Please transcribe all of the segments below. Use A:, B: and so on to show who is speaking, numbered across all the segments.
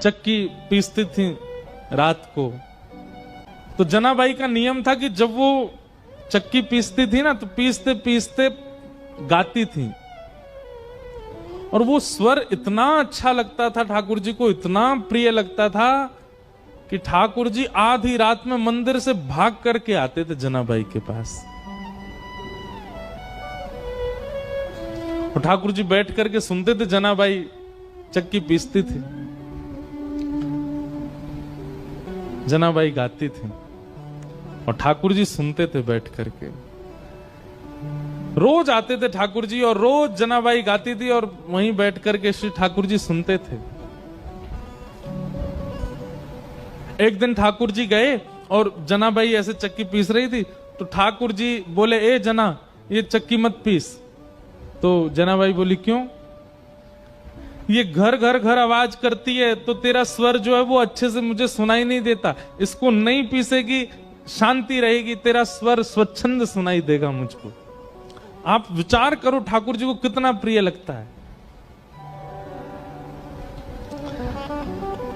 A: चक्की पीसती थी रात को। तो जनाबाई का नियम था कि जब वो चक्की पीसती थी ना, तो पीसते पीसते गाती थी, और वो स्वर इतना अच्छा लगता था ठाकुर जी को, इतना प्रिय लगता था कि ठाकुर जी आधी रात में मंदिर से भाग करके आते थे जनाबाई के पास। और ठाकुर जी बैठ करके सुनते थे, जनाबाई चक्की पीसती थी, जनाबाई गाती थी, और ठाकुर जी सुनते थे बैठ करके। रोज आते थे ठाकुर जी, और रोज जनाबाई गाती थी, और वहीं बैठ करके श्री ठाकुर जी सुनते थे। एक दिन ठाकुर जी गए और जनाबाई ऐसे चक्की पीस रही थी, तो ठाकुर जी बोले, ए जना, ये चक्की मत पीस। तो जनाबाई बोली, क्यों? ये घर घर घर आवाज करती है, तो तेरा स्वर जो है वो अच्छे से मुझे सुनाई नहीं देता, इसको नहीं पीसेगी, शांति रहेगी, तेरा स्वर स्वच्छंद सुनाई देगा मुझको। आप विचार करो ठाकुर जी को कितना प्रिय लगता है।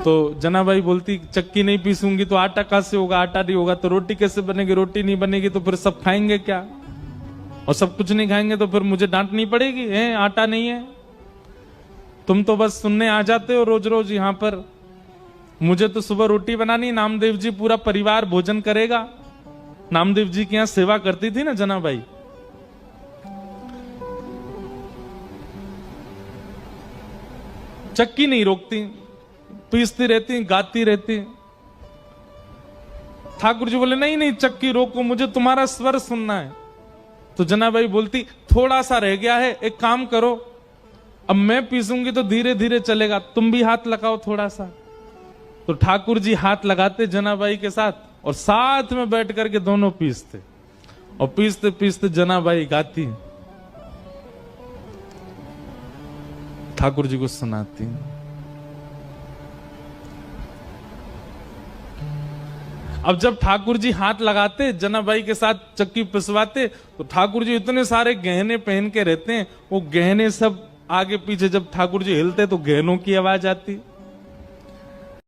A: तो जनाबाई बोलती, चक्की नहीं पीसूंगी तो आटा कहां से होगा, आटा नहीं होगा तो रोटी कैसे बनेगी, रोटी नहीं बनेगी तो फिर सब खाएंगे क्या, और सब कुछ नहीं खाएंगे तो फिर मुझे डांटनी पड़ेगी, है आटा नहीं है। तुम तो बस सुनने आ जाते हो रोज रोज यहां पर, मुझे तो सुबह रोटी बनानी, नामदेव जी पूरा परिवार भोजन करेगा। नामदेव जी की यहां सेवा करती थी ना जनाबाई। चक्की नहीं रोकती, पीसती रहती, गाती रहती। ठाकुर जी बोले, नहीं नहीं चक्की रोको, मुझे तुम्हारा स्वर सुनना है। तो जनाबाई बोलती, थोड़ा सा रह गया है, एक काम करो, अब मैं पीसूंगी तो धीरे धीरे चलेगा, तुम भी हाथ लगाओ थोड़ा सा। तो ठाकुर जी हाथ लगाते जनाबाई के साथ, और साथ में बैठ करके दोनों पीसते, और पीसते पीसते जनाबाई गाती, ठाकुर जी को सुनाती। अब जब ठाकुर जी हाथ लगाते जनाबाई के साथ चक्की पिसवाते, तो ठाकुर जी इतने सारे गहने पहन के रहते हैं, वो गहने सब आगे पीछे जब ठाकुर जी हिलते तो गहनों की आवाज आती।